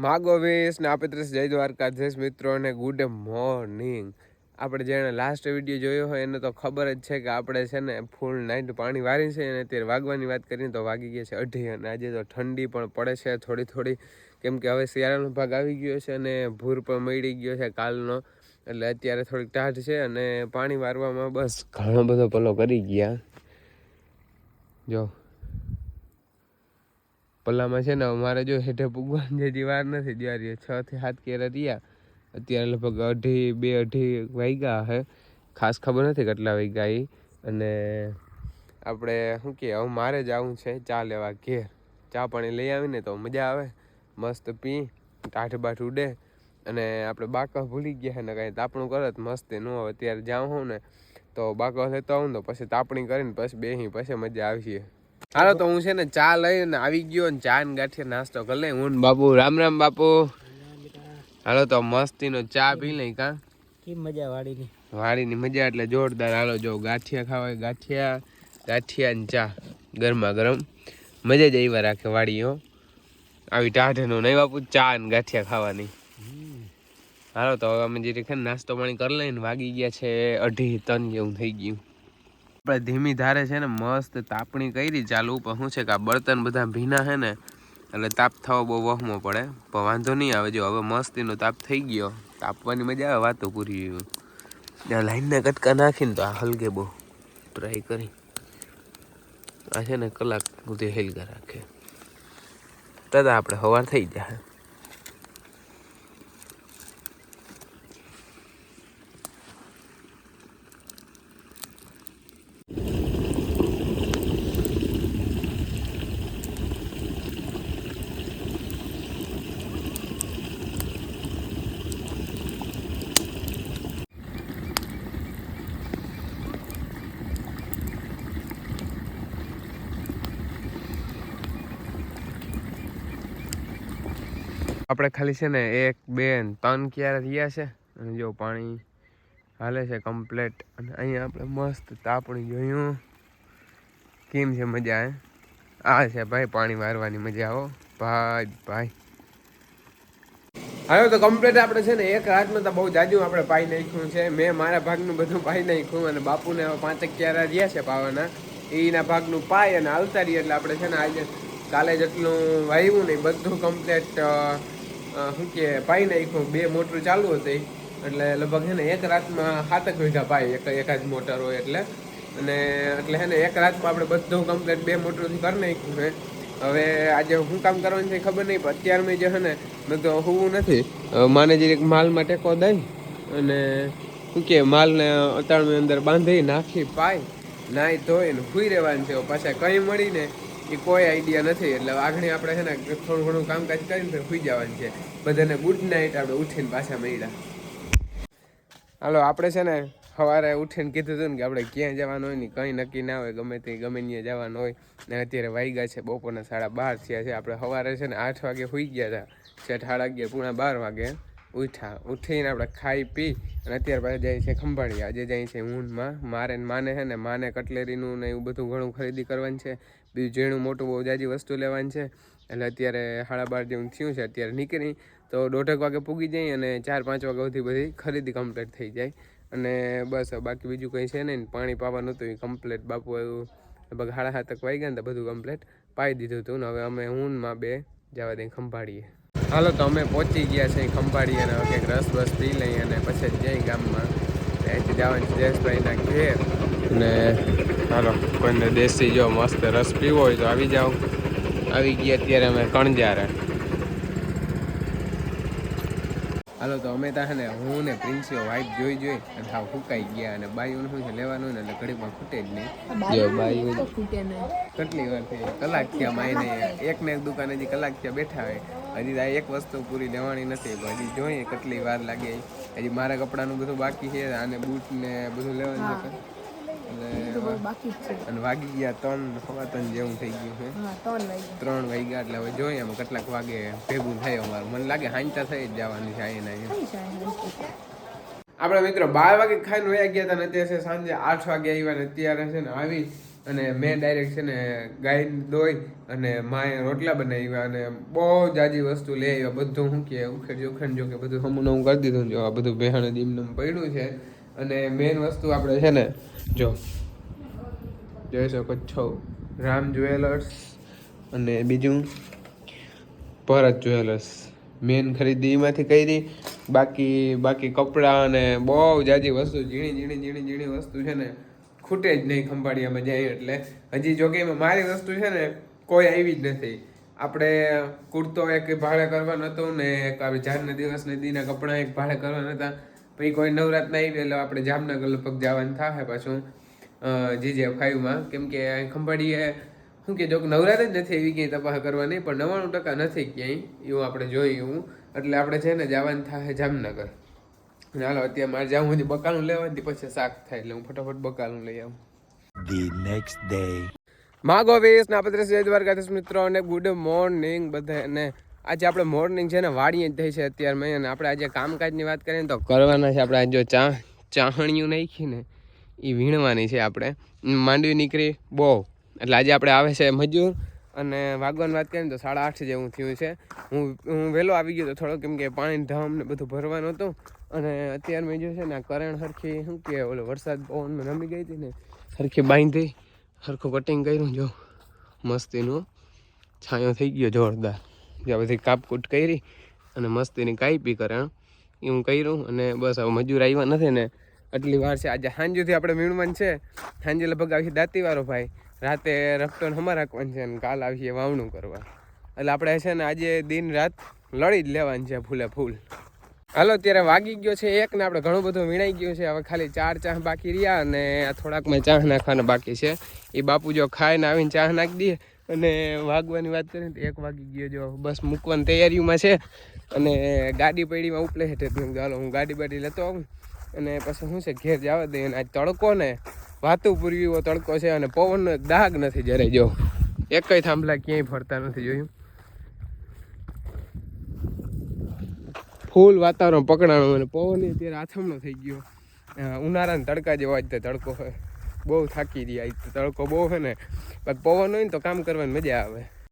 માગો વીસ ને આપેત્રીસ જય દ્વારકાધીશ મિત્રો અને ગુડ મોર્નિંગ. આપણે જેણે લાસ્ટ વિડીયો જોયો હોય એને તો ખબર જ છે કે આપણે છે ને ફૂલ નાઇટ પાણી વારી છે અને અત્યારે વાગવાની વાત કરીએ તો વાગી ગયા છે 8 અને આજે તો ઠંડી પણ પડે છે થોડી થોડી, કેમ કે હવે શિયાળાનો ભાગ આવી ગયો છે અને ભૂર પણ મળી ગયો છે કાલનો, એટલે અત્યારે થોડીક ટાઢ છે અને પાણી વારવામાં બસ ઘણો બધો પલો કરી ગયા. જો પલ્લામાં છે ને અમારે જો હેઠે પૂગવાની જે વાર નથી, જ્યારે 6 થી 7 કેરા રહ્યા, અત્યારે લગભગ 2-2.5 વાગ્યા હે, ખાસ ખબર નથી કેટલા વાગ્યા એ. અને આપણે શું કહે, હવે મારે જ આવું છે ચા લેવા ઘેર. ચા પાણી લઈ આવીને તો મજા આવે, મસ્ત પી ટાઢ બાઠ ઉડે. અને આપણે બાકસ ભૂલી ગયા ને કાંઈ તાપણું કરત મસ્ત ન આવે, અત્યારે જાઉં હોઉં ને તો બાકસ લેતો આવું ને તો પછી તાપણી કરીને પછી બેસી પછી મજા આવશે. હાલો તો હું છે ને ચા લઈને આવી ગયો ને ચા ને ગાંઠિયા નાસ્તો કરી લઈ હું બાપુ. રામ રામ બાપુ. હાલો તો મસ્તીનો ચા પી લઈ. કા કેમ મજા વાડીની? વાડીની મજા એટલે જોરદાર. હાલો જો ગાંઠિયા ખાવા, ગાંઠિયા ને ચા ગરમા ગરમ મજા જ એવા રાખે વાડીઓ આવી ટાઢનો નહીં બાપુ, ચા ને ગાંઠિયા ખાવાની. હાલો તો હવે અમે જે નાસ્તો પાણી કરી લઈને વાગી ગયા છે 2:30 જેવું થઈ ગયું. આપણે ધીમી ધારે છે ને મસ્ત તાપણી કરી ચાલુ, પણ શું છે કે આ બર્તન બધા ભીના છે ને એટલે તાપ થવો બહુ વહમો પડે, પણ વાંધો નહીં આવે. જો હવે મસ્તીનો તાપ થઈ ગયો, તાપવાની મજા આવે. વાતો પૂરી ત્યાં લાઈનના કટકા નાખીને તો આ હલકે બહુ ટ્રાય કરી. આ છે ને કલાક સુધી હેલકા રાખે તદા આપણે સવાર થઈ જાય. આપણે ખાલી છે ને 1, 2, 3 ક્યારે રહ્યા છે અને જો પાણી હાલે છે કમ્પ્લેટ. અને અહીંયા આપણે મસ્ત તાપણી જોયું કેમ છે મજા. આ છે ભાઈ પાણી વારવાની મજા. આવો ભાઈ. હવે તો કમ્પ્લેટ આપણે છે ને એક રાતમાં તો બહુ જાજુ આપણે પાઈ નાખ્યું છે. મેં મારા ભાગનું બધું પાઈ નાખ્યું અને બાપુને 5 ક્યારા રહ્યા છે પાવાના, એના ભાગનું પાય અને આવતા રહીએ. એટલે આપણે છે ને આજે કાલે જેટલું વાવ્યું ને બધું કમ્પ્લેટ શું કે પાઈ નાખ્યું. 2 મોટર ચાલુ હતી એટલે લગભગ છે ને એક રાતમાં 7 વીઘા પાય એકાદ મોટર હોય એટલે. અને એટલે છે ને એક રાતમાં આપણે બધું કમ્પ્લેટ 2 મોટરથી કરી નાખ્યું છે. હવે આજે શું કામ કરવાનું છે ખબર નહીં, પણ અત્યારે મેં જે છે ને મેં તો હોવું નથી, માને જે માલમાં ટેકો દઈ અને શું કે માલને અતાળની અંદર બાંધી નાખી પાય નાહી ધોઈને સૂઈ રહેવાનું છે. પાછા કંઈ મળીને એ કોઈ આઈડિયા નથી. એટલે આગળ આપણે છે ને થોડું ઘણું કામકાજ કરીને સૂઈ જવાનું છે. બધાને ગુડ નાઇટ. આપણે ઉઠીને પાછા મળ્યા. હાલો આપણે છે ને સવારે ઉઠીને કીધું હતું ને કે આપણે ક્યાં જવાનું હોય ને કંઈ નક્કી ના હોય, ગમે ત્યાં જવાનું હોય. ને અત્યારે વાગ્યા છે બપોરના 12:30 થયા છે. આપણે સવારે છે ને 8 વાગે સૂઈ ગયા હતા, 11:30 પોણા 12 વાગે ઉઠીને આપણે ખાઈ પી અને અત્યારે પાછા જાય છે ખંભાળી. આજે જાય છે ઊંડમાં મારે માને છે ને માને કટલેરીનું ને એવું બધું ઘણું ખરીદી કરવાનું છે. બીજું ઝીણું મોટું બહુ જાજી વસ્તુ લેવાની છે. એટલે અત્યારે 12:30 જેવું થયું છે. અત્યારે નીકળી તો 1:30 વાગે પૂગી જાય અને 4-5 વાગ્યા સુધી બધી ખરીદી કમ્પ્લીટ થઈ જાય. અને બસ બાકી બીજું કંઈ છે નહીં. પાણી પાવાનું હતું એ કમ્પ્લીટ બાપુ એવું લગભગ 7:30 વાગ્યા ને તો બધું કમ્પ્લીટ પાઈ દીધું હતું. ને હવે અમે ઊંડમાં 2 જવા દઈએ ખંભાળીએ. હાલો તો અમે પહોંચી ગયા છે ખંભાળીએ અને કંઈક રસ પી લઈએ અને પછી જઈ ગામમાં. ત્યાંથી જવાનું જયેશભાઈના ઘેર. અને હાલો કોઈને દેશી જો મસ્ત રસ પીવો હોય તો આવી જાઓ. આવી ગયા અત્યારે અમે કણજારે. હાલો તો અમે ત્યાં ને હું ને પ્રિન્સીઓ વાઇફ જોઈ અને હાવ ફૂંકાઈ ગયા. અને બાઈઓને શું છે લેવાનું ને એટલે ઘડી પણ ખૂટે જ નહીં. જો બાઈઓ કેટલી વાર થઈ કલાક થયા માઈને એક ને એક દુકાન હજી કલાક થયા બેઠા હોય. હજી આ એક વસ્તુ પૂરી લેવાની નથી, હજી જોઈએ કેટલી વાર લાગે. હજી મારા કપડાનું બધું બાકી છે અને બૂટ ને બધું લેવાનું છે. અને વાગી ગયા 3-3 જેવું થઈ ગયું છે. 3 વાગ્યા એટલે હવે જોઈએ અમે કેટલાક વાગે ભેગું થાય અમારું. મને લાગે હાંચતા થઈ જ જવાનું છે અહીંયા. આપણે મિત્રો 12 વાગે ખાઈને વયા ગયા હતા ને અત્યારે સાંજે 8 વાગે આવ્યા ને અત્યારે છે ને આવી અને મેં ડાયરેક્ટ છે ને ગાય દોઈ અને માએ રોટલા બનાવ્યા અને બહુ જાજી વસ્તુ લઈ આવ્યા. બધું શું કે ઉખેડ જો કે બધું હમું નવું કરી દીધું. જો આ બધું બેહાણ દીમનું પડ્યું છે. અને મેઇન વસ્તુ આપણે છે ને જો જોઈ શકો છો રામ જ્વેલર્સ અને બીજું ભરત જ્વેલર્સ મેન ખરીદી એમાંથી કરી. બાકી કપડાં અને બહુ જાજી વસ્તુ ઝીણી વસ્તુ છે ને ખૂટે જ નહીં ખંભાળિયામાં જાય એટલે. હજી જો કે એમાં મારી વસ્તુ છે ને કોઈ આવી જ નથી. આપણે કુર્તો એક ભાડે કરવાનો હતો ને એક આપણે ચારના દિવસને દીના કપડાં એક ભાડે કરવાના હતા. પછી કોઈ નવરાત્રી આવી એટલે આપણે જામનગર લગભગ જવાનું થાય પાછું GJ5માં. કેમ કે ખંભાળીએ શું કે જો નવરાત્રી જ નથી એવી ક્યાંય તપાસ કરવાની પણ 99% નથી ક્યાંય એવું આપણે જોયું. એટલે આપણે છે ને જવાનું થાય જામનગર. ચાલો અત્યારે મારે જવું સુધી બકાલું લેવાની પછી શાક થાય એટલે હું ફટાફટ બકાલું લઈ આવું. The next day. માગો વીસ ના પત્રસ જય દ્વારકાધીશ મિત્રો અને ગુડ મોર્નિંગ બધાને. આજે આપણે મોર્નિંગ છે ને વાડીએ જ થઈ છે અત્યારમાં. અને આપણે આજે કામકાજની વાત કરીએ ને તો કરવાના છે આપણે. જો ચાહણીયું નાખી ને એ વીણવાની છે આપણે. માંડવી નીકળી બહુ એટલે આજે આપણે આવે છે મજૂર. અને વાગવાની વાત કરીએ ને તો 8:30 જેવું થયું છે. હું વહેલો આવી ગયો તો થોડો કેમ કે પાણી ધામ ને બધું ભરવાનું હતું. અને અત્યારે મેં જોયું છે ને કરણ હરખી શું કે ઓલો વરસાદ પવનમાં નમી ગઈ હતી ને હરખી બાંધી હરખું કટિંગ કર્યું. જો મસ્તીનું છાંયો થઈ ગયો જોરદાર. જ્યાં બધી કાપકૂટ કરી અને મસ્તીની કાપી કરણ એ હું કર્યું. અને બસ હવે મજૂર આવ્યા નથી ને આટલી વાર છે. આજે સાંજથી આપણે વીણવાનું છે. સાંજે લગભગ આવી દાંતીવાળો ભાઈ રાતે રફટોન હમા રાખવાનું છે અને કાલ આવીએ વાવણું કરવા. એટલે આપણે છે ને આજે દિન રાત લડી જ લેવાની છે ફૂલે ફૂલ. હાલો અત્યારે વાગી ગયો છે 1 ને આપણે ઘણું બધું વીણાઈ ગયું છે. હવે ખાલી 4 ચાહ બાકી રહ્યા અને થોડાકમાં ચાહ નાખવાના બાકી છે. એ બાપુ જો ખાઈને આવીને ચાહ નાખી દે. અને વાગવાની વાત કરીએ તો 1 વાગી ગયો. જો બસ મૂકવાની તૈયારીમાં છે. અને ગાડી પડીમાં ઉપલે હેઠે ચાલો હું ગાડી લેતો આવું. અને પછી શું છે ઘેર જવા દઈએ. અને આજ તડકો ને વાતું પૂરી એવો તડકો છે. અને પવનનો દાગ નથી જરાય. જો એકય થાંભલા ક્યાંય ફરતા નથી જોયું. ફૂલ વાતાવરણ પકડાણું અને પવન અત્યારે આથમણો થઈ ગયો. ઉનાળાના તડકા જેવો આજ તડકો હોય. બહુ થાકી રહ્યા. તડકો બહુ છે ને પવન હોય ને તો કામ કરવાની મજા આવે.